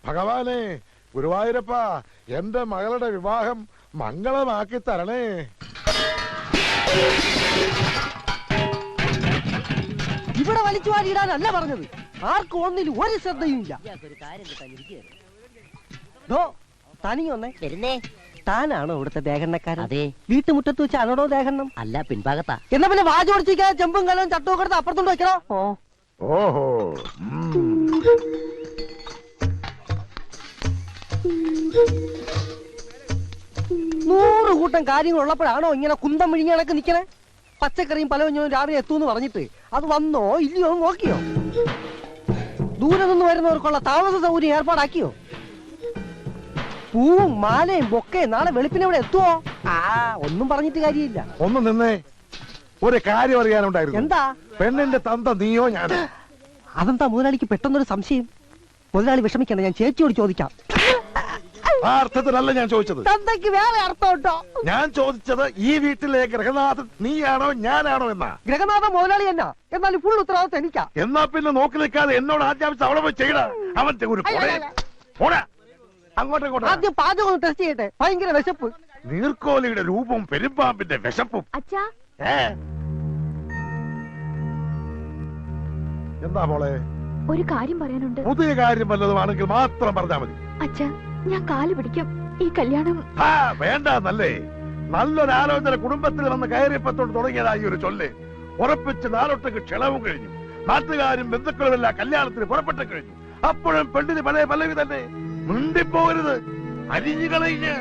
ഭഗവാനെ, ഗുരുവായൂരപ്പ, എന്റെ മകളുടെ വിവാഹം മംഗളമാക്കി തരണേ. ഇവിടെ വലിച്ചു വാരിയിടാനല്ല പറഞ്ഞത്. ആർക്കും ഒന്നിലും ഒരു ശ്രദ്ധയും ഇല്ല. തനിയൊന്നേ വരുന്നേ. താനാണോ ഇവിടുത്തെ ദേഹണ്ണക്കാരൻ? അതെ. വീട്ടുമുറ്റത്ത് വെച്ചാണോ ദേഹണ്ണം? അല്ല, പിൻഭാഗത്താ. എന്നാ പിന്നെ വാചോടിച്ചിരിക്കാതെ ചെമ്പും കലവും ചട്ടവും എടുത്ത് അപ്പുറത്തോണ്ട് വെക്കണോ? ഓഹോ. 100 കൂട്ടം കാര്യങ്ങൾ ഉള്ളപ്പോഴാണോ ഇങ്ങനെ കുന്തം വിഴിഞ്ഞ കണക്ക് നിക്കണേ? പച്ചക്കറിയും പലവഞ്ഞവും രാവിലെ എത്തൂന്ന് പറഞ്ഞിട്ട് അത് വന്നോ ഇല്ലയോ നോക്കിയോ? ദൂരെ നിന്ന് വരുന്നവർക്കുള്ള താമസ സൗകര്യം ഏർപ്പാടാക്കിയോ? പൂവും മാലയും ബൊക്കയും നാളെ വെളുപ്പിനെ ഇവിടെ എത്തുവോ? ഒന്നും പറഞ്ഞിട്ട് കാര്യമില്ല. ഒന്ന് നിന്നേ, ഒരു കാര്യം അറിയാനുണ്ടായിരുന്നു. എന്താ? പെണ്ണിന്റെ തന്ത നീയോ ഞാനോ? അതെന്താ മുതലാളിക്ക് പെട്ടെന്നൊരു സംശയം? മുതലാളി വിഷമിക്കണ്ട, ഞാൻ ചേച്ചിയോട് ചോദിക്കാം. ആ അർത്ഥത്തിലല്ല ഞാൻ ചോദിച്ചത്. തന്തയ്ക്ക് വേറെ അർത്ഥം കേട്ടോ. ഞാൻ ചോദിച്ചത് ഈ വീട്ടിലെ ഗൃഹനാഥൻ നീയാണോ ഞാനാണോ എന്നാ. ഗൃഹനാഥൻ മുതലാളി എന്നാ, എന്നാലും ഫുൾ ഉത്തരവാദിത്വം എനിക്കാ. എന്നാ പിന്നെ നോക്കി നിൽക്കാതെ എന്നോട് ആദ്യം അവളെ പോയി ചെയ്യണ. അവൻ ഒരു അങ്ങോട്ടും ആദ്യം പാചകം ഒന്ന് ടെസ്റ്റ് ചെയ്യട്ടെ. ഭയങ്കര വിശപ്പ്. നീർക്കോലിയുടെ രൂപവും പെരുമ്പാമ്പിന്റെ വിശപ്പും. എന്താ മോളെ? ഒരു കാര്യം പറയാനുണ്ട്. പുതിയ കാര്യം വല്ലതുമാണെങ്കിൽ മാത്രം പറഞ്ഞാൽ മതി. അച്ഛാ, ഞാൻ കാല് പിടിക്കും. ഈ കല്യാണം വേണ്ടന്നല്ലേ? നല്ലൊരാലോചന കുടുംബത്തിൽ വന്ന് കയറിയപ്പത്തോട് തുടങ്ങിയതായി ഒരു ചൊല്ല്. ഉറപ്പിച്ച് നാളൊട്ടേക്ക് ക്ഷണവും കഴിഞ്ഞു. നാട്ടുകാരും ബന്ധുക്കളും എല്ലാം കല്യാണത്തിന് പുറപ്പെട്ടു കഴിഞ്ഞു. അപ്പോഴും പെണ്ണിന് പല പലവി തന്നെ. മിണ്ടിപ്പോകരുത്, അരിഞ്ഞു കളഞ്ഞ്.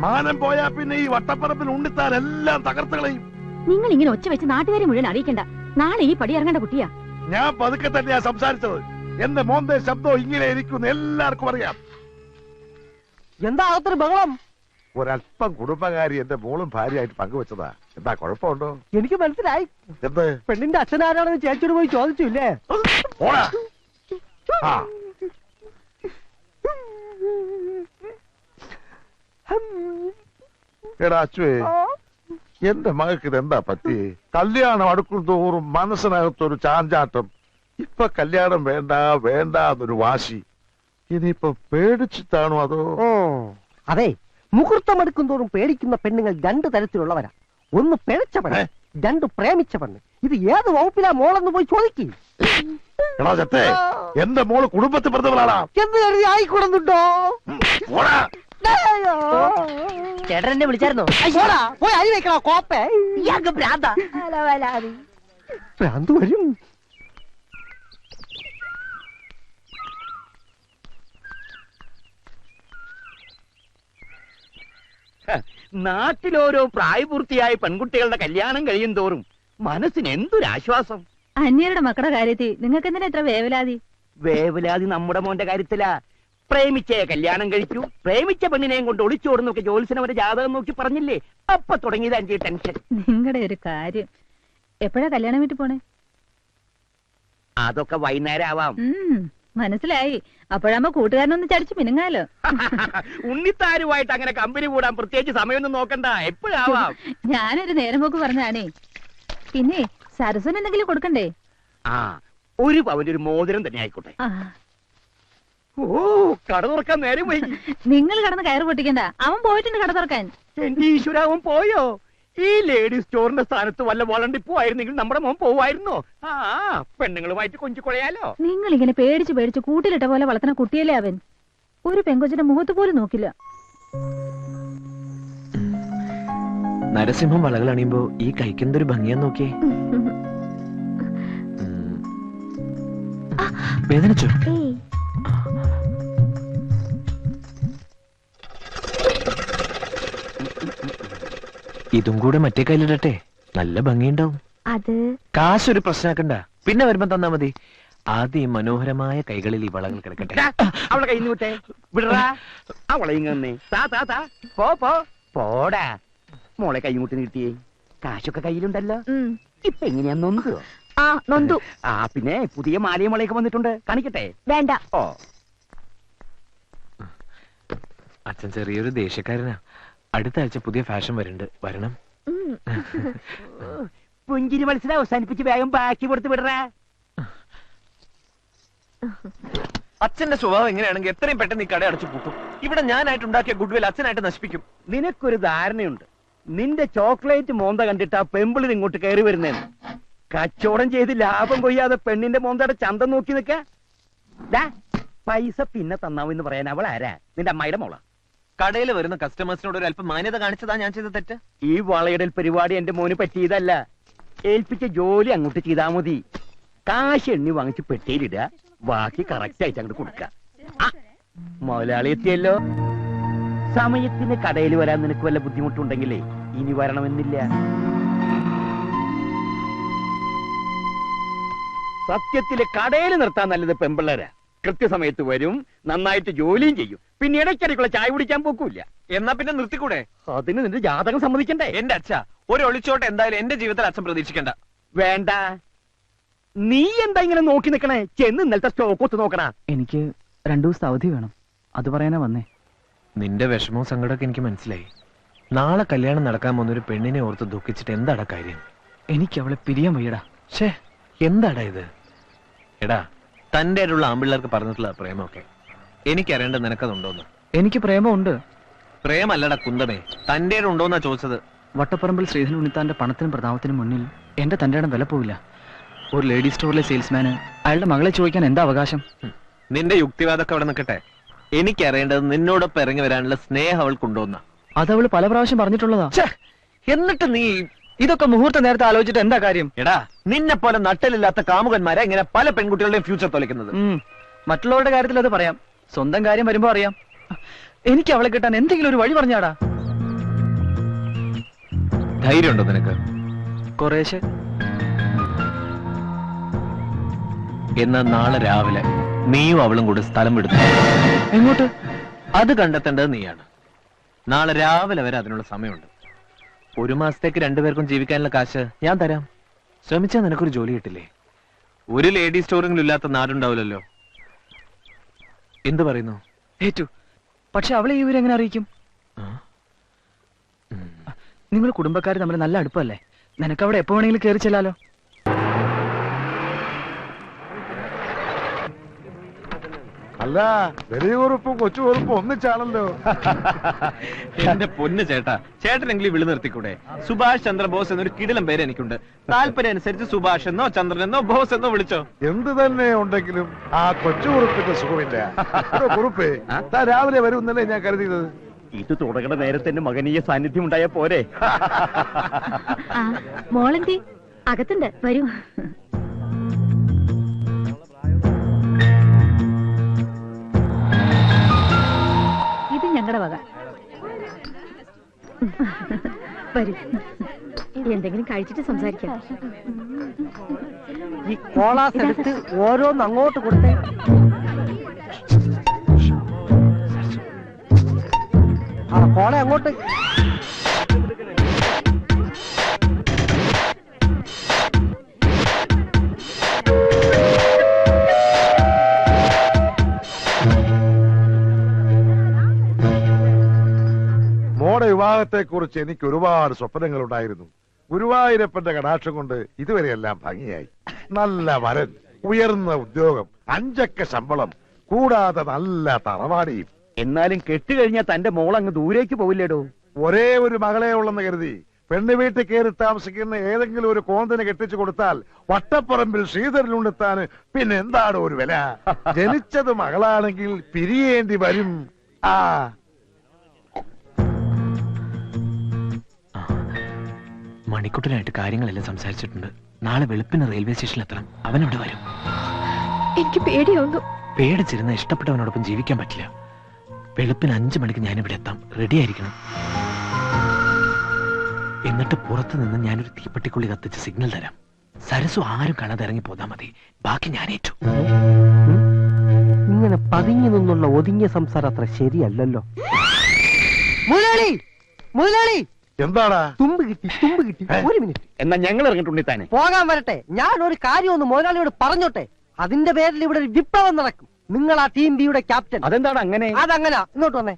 മാനം പോയാ പിന്നെ ഈ വട്ടപ്പറമ്പിൽ ഉണ്ണിത്താൻ എല്ലാം തകർത്ത് കളയും. നിങ്ങൾ ഇങ്ങനെ ഒച്ച വെച്ച് നാട്ടുകാരെ മുഴുവൻ അറിയിക്കണ്ട. നാളെ ഈ പടി ഇറങ്ങേണ്ട കുട്ടിയാ. ഞാൻ പതുക്കെ തന്നെയാ സംസാരിച്ചത്. എന്റെ മോന്റെ ശബ്ദം ഇങ്ങനെ ഇരിക്കുന്നു എല്ലാവർക്കും അറിയാം. എന്താ അകത്തൊരു ബഹളം? ഒരല്പം കുടുംബകാരി എന്റെ മോളും ഭാര്യയായിട്ട് പങ്കുവെച്ചതാ. എന്താ കുഴപ്പമുണ്ടോ? എനിക്ക് മനസ്സിലായി. എന്ത്? പെണ്ണിന്റെ അച്ഛനാരാണെന്ന് ചേച്ചിയോട് പോയി ചോദിച്ചില്ലേ? എടാ അച്ചുവേ, എന്റെ മകൾക്ക് ഇതെന്താ പറ്റി? കല്യാണം അടുക്കും തോറും മനസ്സിനകത്തൊരു ചാഞ്ചാട്ടം. ഇപ്പൊ കല്യാണം വേണ്ട വേണ്ട എന്നൊരു വാശി. ഇനിയിപ്പൊ പേടിച്ചിട്ടാണോ അതോ? അതെ, മുഹൂർത്തം എടുക്കും തോറും പേടിക്കുന്ന പെണ്ണുങ്ങൾ 2 തരത്തിലുള്ളവരാ. ഒന്ന് പിഴച്ച പെണ്ണ്, 2 പ്രേമിച്ച പെണ്ണ്. ഇത് ഏത് വകുപ്പിലാ മോളെന്ന് പോയി ചോദിക്കും. എടാ ചത്തേ, എന്റെ മോള് കുടുംബത്തിൽ പറഞ്ഞവളാണ് എന്ന് കരുതി ആയിക്കൂടുന്നുണ്ടോ? ചേട്ടനെ വിളിച്ചായിരുന്നോ? പോയി അരി വെക്കണോ കോപ്പേ? ഇയാൾക്ക് ഭ്രാന്താ. ഭ്രാന്ത് വരും. നാട്ടിലോരോ പ്രായപൂർത്തിയായ പെൺകുട്ടികളുടെ കല്യാണം കഴിയും തോറും മനസ്സിന് എന്തൊരാശ്വാസം. അന്യരുടെ മക്കളുടെ കാര്യത്തിൽ നിങ്ങൾക്ക് എന്തിനാ ഇത്ര വേവലാതി? വേവലാതി നമ്മുടെ മോന്റെ കാര്യത്തിലാ. പ്രേമിച്ചേ കല്യാണം കഴിച്ചു, പ്രേമിച്ച പെണ്ണിനെയും കൊണ്ട് ഒളിച്ചോടുന്നൊക്കെ ജോത്സ്യനവരെ ജാതകം നോക്കി പറഞ്ഞില്ലേ? അപ്പൊ തുടങ്ങിയത് അഞ്ച് ടെൻഷൻ. നിങ്ങളുടെ ഒരു കാര്യം. എപ്പോഴാ കല്യാണം വീട്ടിൽ പോണേ? അതൊക്കെ വൈകുന്നേരം ആവാം. മനസ്സിലായി. അപ്പോഴാകുമ്പോ കൂട്ടുകാരനൊന്ന് ചടിച്ചു മിനുങ്ങാലോ. ഉണ്ണിത്താരുമായിട്ട് അങ്ങനെ കമ്പനി കൂടാൻ പ്രത്യേകിച്ച് സമയമൊന്നും നോക്കണ്ട, എപ്പോഴാവാം. ഞാനൊരു നേരം പോക്ക് പറഞ്ഞാണേ. പിന്നെ സരസ്വന് എന്തെങ്കിലും കൊടുക്കണ്ടേ? ഒരു പവന്റെ ഒരു മോതിരം തന്നെ ആയിക്കോട്ടെ. ഓ, കട തുറക്കാൻ നേരം പോയി. നിങ്ങൾ കടന്ന് കയറ് പൊട്ടിക്കണ്ട. അവൻ പോയിട്ടുണ്ട് കട തുറക്കാൻ. എന്റെ ഈശ്വരാവൻ പോയോ? ഈ ലേഡീസ് സ്റ്റോറിന്റെ സ്ഥാനത്ത് വല്ല വളണ്ടിപ്പോ ആയിരുന്നെങ്കിൽ നമ്മുടെ മോൻ പോവായിരുന്നോ? പെണ്ണുങ്ങളുമായിട്ട് കൊഞ്ചിക്കൊഴയാലോ. നിങ്ങൾ ഇങ്ങനെ പേടിച്ച് പേടിച്ച് കൂട്ടിലിട്ട പോലെ വളർത്തുന്ന കുട്ടിയല്ലേ അവൻ. ഒരു പെങ്കൊച്ചിന്റെ മുഖത്ത് പോലും നോക്കില്ല. നരസിംഹം വളകൾ അണിയുമ്പോ ഈ കഴിക്കുന്നൊരു ഭംഗിയാന്ന് നോക്കിയേ. വേദനിച്ചോ? ഇതും കൂടെ മറ്റേ കയ്യിലിടട്ടെ, നല്ല ഭംഗിയുണ്ടാവും. അത് കാശൊരു പ്രശ്നമാക്കണ്ട, പിന്നെ വരുമ്പോ തന്നാ മതി. ആദ്യം മനോഹരമായ കൈകളിൽ ഈ വളകൾ കിടക്കട്ടെ. അവളെ കൈ വിട്ടേ, വിടറാ. അവളെ ഇങ്ങനെ പോടാ. മോളെ കൈമുട്ടി നീട്ടിയേ. കാശൊക്കെ കയ്യിലുണ്ടല്ലോ. ഇപ്പൊ എങ്ങനെയാ നൊന്തു? നൊന്തു. പിന്നെ പുതിയ മാലയും വളയൊക്കെ വന്നിട്ടുണ്ട്, കാണിക്കട്ടെ? വേണ്ട. ഓ, അച്ഛൻ ചെറിയൊരു ദേഷ്യക്കാരനാ. അടുത്ത ആഴ്ച പുതിയ ഫാഷൻ വരണം. പുഞ്ചിരി മത്സരം അവസാനിപ്പിച്ച് വേഗം ബാക്കി കൊടുത്ത് വിടറ. അച്ഛന്റെ സ്വഭാവം എങ്ങനെയാണെങ്കിൽ എത്രയും പെട്ടെന്ന് ഈ കട അടച്ചു പൂട്ടും. ഇവിടെ ഞാനായിട്ട് ഉണ്ടാക്കിയ ഗുഡ്വിൽ അച്ഛനായിട്ട് നശിപ്പിക്കും. നിനക്കൊരു ധാരണയുണ്ട്. നിന്റെ ചോക്ലേറ്റ് മോന്ത കണ്ടിട്ട് ആ പെമ്പിളിന് ഇങ്ങോട്ട് കയറി വരുന്നേന്ന്. കച്ചവടം ചെയ്ത് ലാഭം കൊയ്യാതെ പെണ്ണിന്റെ മോന്തയുടെ ചന്തം നോക്കി നിക്ക. പൈസ പിന്നെ തന്നാവെന്ന് പറയാൻ അവൾ ആരാ? നിന്റെ അമ്മായിയുടെ മോള. കടയിൽ വരുന്ന കസ്റ്റമേഴ്സിനോട് ഒരു അല്പം മാന്യത കാണിച്ചതാ ഞാൻ ചെയ്ത തെറ്റ്. ഈ വളയിടൽ പരിപാടി എന്റെ മോന് പറ്റിയതല്ല. ഏൽപ്പിച്ച ജോലി അങ്ങോട്ട് ചെയ്താ മതി. കാശ് എണ്ണി വാങ്ങിച്ച് പെട്ടിയിലിടുക, ബാക്കി കറക്റ്റ് ആയിട്ട് അങ്ങോട്ട് കൊടുക്ക. മുതലാളി എത്തിയല്ലോ. സമയത്തിന് കടയിൽ വരാൻ നിനക്ക് വല്ല ബുദ്ധിമുട്ടുണ്ടെങ്കിലേ ഇനി വരണമെന്നില്ല. സത്യത്തില് കടയിൽ നിർത്താൻ നല്ലത് പെമ്പിള്ളേരാ. കൃത്യസമയത്ത് വരും, നന്നായിട്ട് ജോലിയും ചെയ്യും. പിന്നെ ഇടയ്ക്കിടയ്ക്കുള്ള ചായ കുടിക്കാൻ പോക്കൂല. എന്നാ പിന്നെ നിർത്തിക്കൂടെ? അതിന് നിന്റെ ജാതകം സമ്മതിക്കണ്ടേ? എന്റെ അച്ഛ, ഒരു ഒളിച്ചോട്ട് എന്തായാലും എന്റെ ജീവിതത്തിൽ അച്ഛൻ പ്രതീക്ഷിക്കണ്ട. വേണ്ട. നീ എന്താ ഇങ്ങനെ നോക്കി നിക്കണേ? ചെന്ന് ഇന്നലത്തെ സ്റ്റോക്ക് ഒത്ത് നോക്കണ. എനിക്ക് 2 ദിവസത്തെ അവധി വേണം, അത് പറയാനാ വന്നേ. നിന്റെ വിഷമവും സങ്കടമൊക്കെ എനിക്ക് മനസ്സിലായി. നാളെ കല്യാണം നടക്കാൻ പോകുന്നൊരു പെണ്ണിനെ ഓർത്ത് ദുഃഖിച്ചിട്ട് എന്താടാ കാര്യം? എനിക്ക് അവളെ പിരിയാൻ വയ്യടാ. ഷേ, എന്താടാ ഇത്? എടാ, തന്റെ ആയിട്ടുള്ള ആമ്പിള്ളേർക്ക് പറഞ്ഞിട്ടുള്ള പ്രേമമൊക്കെ എനിക്കറിയേണ്ടത് നിനക്കതുണ്ടോന്ന്. എനിക്ക് പ്രേമമുണ്ട്. പ്രേമല്ലടാ കുന്തമേ, തന്റെ ഉണ്ടോന്നാ ചോദിച്ചത്. വട്ടപ്പറമ്പിൽ ശ്രീധരൻ ഉണ്ണിത്താന്റെ പണത്തിനും പ്രതാപത്തിനും മുന്നിൽ എന്റെ തന്റെ ഇടം വില പോവില്ല. ഒരു ലേഡി സ്റ്റോറിലെ സെയിൽസ്മാന് അയാളുടെ മകളെ ചോദിക്കാൻ എന്താ അവകാശം? നിന്റെ യുക്തിവാദമൊക്കെ അവിടെ നിൽക്കട്ടെ. എനിക്കറിയേണ്ടത് നിന്നോടൊപ്പം ഇറങ്ങി വരാനുള്ള സ്നേഹം അവൾക്കുണ്ടോന്ന. അതവള് പല പ്രാവശ്യം പറഞ്ഞിട്ടുള്ളതാ. എന്നിട്ട് നീ ഇതൊക്കെ മുഹൂർത്ത നേരത്തെ ആലോചിച്ചിട്ട് എന്താ കാര്യം? എടാ, നിന്നെ പോലെ നട്ടലില്ലാത്ത കാമുകന്മാരെ ഇങ്ങനെ പല പെൺകുട്ടികളുടെയും ഫ്യൂച്ചർ തൊലക്കുന്നത്. മറ്റുള്ളവരുടെ കാര്യത്തിൽ അത് പറയാം, സ്വന്തം കാര്യം വരുമ്പോ അറിയാം. എനിക്ക് അവളെ കിട്ടാൻ എന്തെങ്കിലും ഒരു വഴി പറഞ്ഞാടാ. ധൈര്യമുണ്ടോ നിനക്ക്? കുറേശ്ശെ. എന്നാ നാളെ രാവിലെ നീയും അവളും കൂടി സ്ഥലം വിടുന്നു. എങ്ങോട്ട്? അത് കണ്ടെത്തേണ്ടത് നീയാണ്. നാളെ രാവിലെ വരെ അതിനുള്ള സമയമുണ്ട്. 1 മാസത്തേക്ക് 2 പേർക്കും ജീവിക്കാനുള്ള കാശ് ഞാൻ തരാം. ശ്രമിച്ചാൽ നിനക്കൊരു ജോലി കിട്ടില്ലേ? ഒരു ലേഡി സ്റ്റോറെങ്കിലും ഇല്ലാത്ത നാടുണ്ടാവില്ലല്ലോ. എന്ത് പറയുന്നു? ഏറ്റു. പക്ഷെ അവളെ ഈ വിവരം എങ്ങനെ അറിയിക്കും? നിങ്ങൾ കുടുംബക്കാർ തമ്മിൽ നല്ല അടുപ്പല്ലേ? നിനക്ക് അവിടെ എപ്പോ വേണമെങ്കിലും കയറി ചെല്ലാലോ. അല്ല, വലിയ കുറുപ്പും കൊച്ചു കുറുപ്പും ഒന്നിച്ചാണല്ലോ. എന്റെ പൊന്ന് ചേട്ടാ, ചേട്ടനെങ്കിലും വിളി നിർത്തിക്കൂടെ? സുഭാഷ് ചന്ദ്രബോസ് എന്നൊരു കിടിലം പേര് എനിക്കുണ്ട്. താല്പര്യം അനുസരിച്ച് സുഭാഷ് എന്നോ ചന്ദ്രൻ എന്നോ ബോസ് എന്നോ വിളിച്ചോ. എന്ത് തന്നെ ഉണ്ടെങ്കിലും ആ കൊച്ചു കുറുപ്പിന്റെ സുഖമില്ല. കുറുപ്പേ, താൻ രാവിലെ വരുമെന്നല്ലേ ഞാൻ കരുതിയത്. ഇത് തുടങ്ങുന്ന നേരത്തെ മകനീയ സാന്നിധ്യം ഉണ്ടായ പോരെ? മോളെന്തി അകത്തുണ്ട്, വരൂ. ഇത് ഞങ്ങളുടെ വക. വരൂ, എന്തെങ്കിലും കഴിച്ചിട്ട് സംസാരിക്കാം. ഈ കോളാസ് എടുത്ത് ഓരോന്ന് അങ്ങോട്ട് കൊടുത്തേ. ആ കോള അങ്ങോട്ട്. മോടെ വിവാഹത്തെ കുറിച്ച് എനിക്ക് ഒരുപാട് സ്വപ്നങ്ങൾ ഉണ്ടായിരുന്നു. ഗുരുവായൂരപ്പന്റെ കടാക്ഷം കൊണ്ട് ഇതുവരെയെല്ലാം ഭംഗിയായി. നല്ല വരൻ, ഉയർന്ന ഉദ്യോഗം, 5 അക്ക ശമ്പളം, കൂടാതെ നല്ല തറവാടിയും. എന്നാലും കെട്ടുകഴിഞ്ഞാൽ തന്റെ മോൾ അങ്ങ് ദൂരേക്ക് പോവില്ലേടോ? ഒരേ ഒരു മകളെ ഉള്ളെന്ന് കരുതി പെണ്ണ് വീട്ടിൽ കയറി താമസിക്കുന്ന ഏതെങ്കിലും ഒരു കോന്തന് കെട്ടിച്ചു കൊടുത്താൽ വട്ടപ്പറമ്പിൽ ശ്രീധരനുണ്ടെത്താന് പിന്നെ എന്താണ് ഒരു വില? ജനിച്ചത് മകളാണെങ്കിൽ പിരിയേണ്ടി വരും. ആ മണിക്കുട്ടനായിട്ട് കാര്യങ്ങളെല്ലാം സംസാരിച്ചിട്ടുണ്ട്. നാളെ വെളുപ്പിന് റെയിൽവേ സ്റ്റേഷനിൽ എത്തണം. അവനവിടെ വരും. എനിക്ക് പേടിയാവുന്നു. പേടിച്ചിരുന്ന ഇഷ്ടപ്പെട്ടവനോടൊപ്പം ജീവിക്കാൻ പറ്റില്ല. വെളുപ്പിന് 5 മണിക്ക് ഞാനിവിടെ എത്താം. റെഡി ആയിരിക്കണം. എന്നിട്ട് പുറത്തു നിന്ന് ഞാനൊരു തീപ്പെട്ടിക്കുള്ളി കത്തിച്ച് സിഗ്നൽ തരാം. സരസു ആരും കാണാതെ ഇറങ്ങി പോന്നാ മതി. ബാക്കി ഞാൻ ഏറ്റു. ഇങ്ങനെ പതുങ്ങി നിന്നുള്ള ഒതുങ്ങിയ സംസാരം അത്ര ശരിയല്ലല്ലോ. മുതലാളി, മുതലാളി, എന്താടാ? തുമ്പ് കിട്ടി, തുമ്പ് കിട്ടി. ഒരു മിനിറ്റ്. എന്നാ ഞങ്ങൾ ഇറങ്ങിയിട്ടുണ്ടി താനെ പോകാൻ വരട്ടെ. ഞാൻ ഒരു കാര്യം ഒന്ന് മുതലാളിയോട് പറഞ്ഞോട്ടെ. അതിന്റെ പേരിൽ ഇവിടെ ഒരു വിപ്ലവം നടക്കും. നിങ്ങൾ ആ ടീം ബിയുടെ ക്യാപ്റ്റൻ. അതെന്താണ് അങ്ങനെ? അതങ്ങനാ. ഇങ്ങോട്ട് വന്നേ.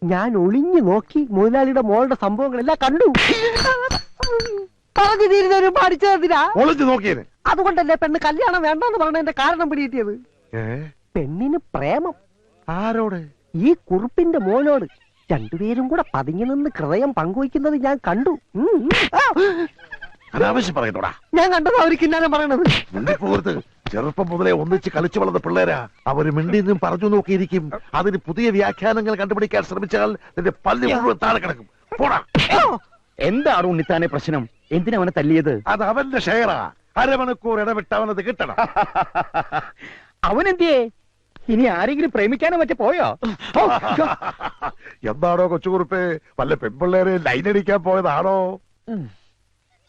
ഞാൻ ഒളിഞ്ഞു നോക്കി മുതലാളിയുടെ മോളുടെ സംഭവങ്ങളെല്ലാം കണ്ടു. പറഞ്ഞു തീരുന്നവരും പഠിച്ചതിനാ ഒളിച്ചു നോക്കിയേന്. അതുകൊണ്ടല്ലേ പെണ്ണ് കല്യാണം വേണ്ടെന്ന് പറഞ്ഞതിന്റെ കാരണം പിടികിട്ടിയത്. പെണ്ണിന് പ്രേമം ആരോട്? ഈ കുറുപ്പിന്റെ മോനോട്. രണ്ടുപേരും കൂടെ പതുങ്ങി നിന്ന് ഹൃദയം പങ്കുവയ്ക്കുന്നത് ഞാൻ കണ്ടു. അനാവശ്യം പറയുന്നോടാ. ഞാൻ കണ്ടത് അവർ കിന്നാരം പറയണത്. മിണ്ടിപ്പോകരുത്. ചെറുപ്പം മുതലേ ഒന്നിച്ച് കളിച്ചു വളർന്ന പിള്ളേരാ. അവര് മിണ്ടിന്നും പറഞ്ഞു നോക്കിയിരിക്കും. അതിന് പുതിയ വ്യാഖ്യാനങ്ങൾ കണ്ടുപിടിക്കാൻ ശ്രമിച്ചാൽ നിന്റെ പല്ല് മുഴുവൻ താഴെ കിടക്കും. പോടാ. എന്താണ് ഉണ്ണിത്താനെ പ്രശ്നം? എന്തിനാ അവനെ തല്ലിയത്? അത് അവന്റെ ഷെയറാ. അരമണിക്കൂർ ഇടവിട്ട് അവനത് കിട്ടണം. അവനെന്തിയേ? ഇനി ആരെങ്കിലും പ്രേമിക്കാനോ മറ്റേ പോയോ? എന്താണോ കൊച്ചുകുറുപ്പേ, വല്ല പെൺപിള്ളേരെ ലൈനടിക്കാൻ പോയതാണോ?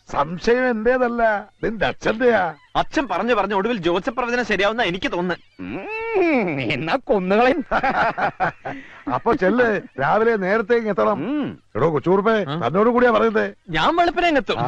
സംശയം എന്റേതല്ല, നിന്റെ അച്ഛന്റെയാ. അച്ഛൻ പറഞ്ഞു പറഞ്ഞ ഒടുവിൽ ജോസഫ് പ്രവചനം ശരിയാവുന്ന എനിക്ക് തോന്നുന്നു. എന്നാ കൊന്നുകളെ. അപ്പൊ ചെല്ല്, രാവിലെ നേരത്തെ എത്തണം. എടോ കൊച്ചുകുറുപ്പേ, തന്നോട് കൂടിയാ പറയുന്നേ. ഞാൻ വെളുപ്പിനെ എത്തും.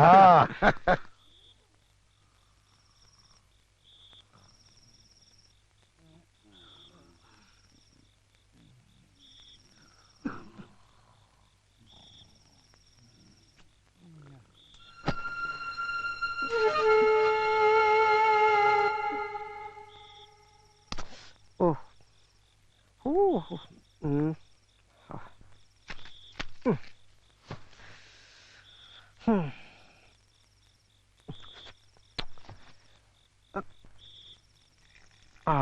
ആ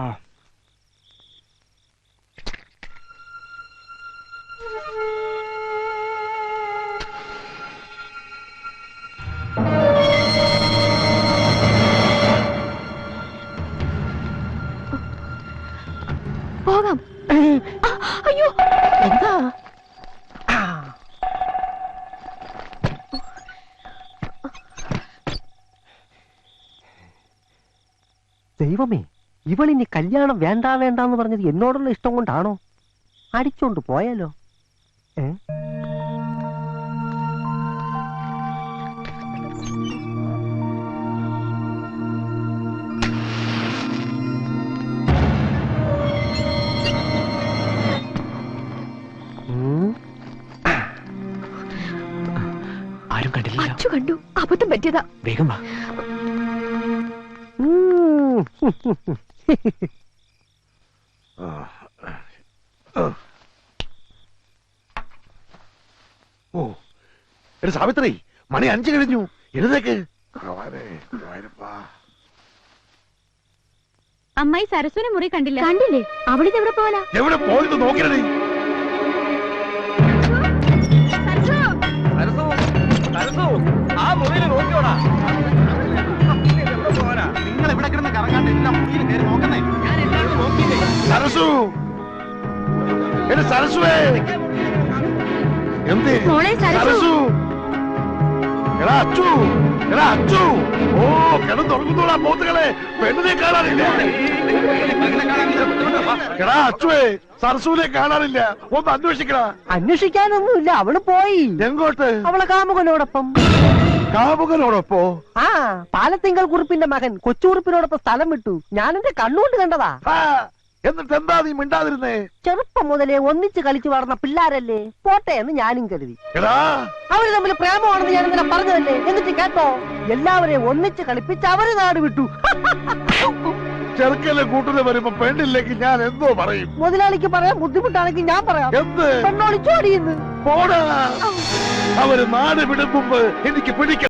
പോകാം. അയ്യോ, എന്താ? ദൈവമേ, ഇവളിനി കല്യാണം വേണ്ട വേണ്ടെന്ന് പറഞ്ഞത് എന്നോടുള്ള ഇഷ്ടം കൊണ്ടാണോ? അടിച്ചോണ്ട് പോയാലോ? ആരും കണ്ടില്ല. അച്ചു കണ്ടു, അബദ്ധം പറ്റിയതാ. വേഗം വാ. ഓ, എടി സാവിത്രി, മണി 5 കഴിഞ്ഞു. എഴുന്നേക്ക്. അമ്മായി സരസ്വനെ മുറി കണ്ടില്ല. കണ്ടില്ലേ? അവളിത് എവിടെ പോവാനാ? എവിടെ പോയത് നോക്കിയടി. ആ മുറിയിൽ നോക്കിയോടാ. നിങ്ങൾ ഇവിടെ കിടന്ന് കറങ്ങാണ്ട് എല്ലാം മുറിയിൽ കയറി നോക്കുന്നേ. ഞാൻ എല്ലാവരും നോക്കിയില്ലേ. സരസു, എടി സരസുവേ, എന്ത്? സരസു, എടാ അച്ചു, എടാ അച്ചു. ഓ, കിടന്നുറങ്ങുന്നോടാ പോത്തുകളെ. പെണ്ണിനെ കാണാനില്ല. എടാ അച്ചുവേ, സരസുവിനെ കാണാനില്ല. ഒന്ന് അന്വേഷിക്കടാ. അന്വേഷിക്കാനൊന്നുമില്ല, അവള് പോയി. എങ്ങോട്ട്? അവളെ കാമുകനോടൊപ്പം. കാമുകനോടൊപ്പോ? ആ, പാലത്തിങ്കൽ കുറുപ്പിന്റെ മകൻ കൊച്ചുകുറുപ്പിനോടൊപ്പം സ്ഥലം വിട്ടു. ഞാൻ എന്റെ കണ്ണുകൊണ്ട് കണ്ടതാ. എന്നിട്ട് എന്താ നീ മിണ്ടാതിരുന്നേ? ചെറുപ്പം മുതലേ ഒന്നിച്ച് കളിച്ചു വളർന്ന പിള്ളാരല്ലേ, പോട്ടെ എന്ന് ഞാനും കരുതി. എടാ, അവര് തമ്മിൽ പ്രേമമാണെന്ന് ഞാൻ ഇന്നലെ പറഞ്ഞതല്ലേ. എന്നിട്ട് കേട്ടോ, എല്ലാവരെയും ഒന്നിച്ച് കളിപ്പിച്ച് അവര് നാട് വിട്ടു. ചെറുക്കലെ കൂട്ടിന് വരുമ്പോ പെണ്ണില്ലെങ്കിൽ ഞാൻ എന്തോ പറയും. മുതലാളിക്ക് പറയാൻ ബുദ്ധിമുട്ടാണെങ്കിൽ ഞാൻ പറയാം. എന്ത്? പെണ്ണോളിച്ചോടിയെന്ന്. പോടാ. അവര് നാട് വിടും മുമ്പ് എനിക്ക് പിടിക്കണം.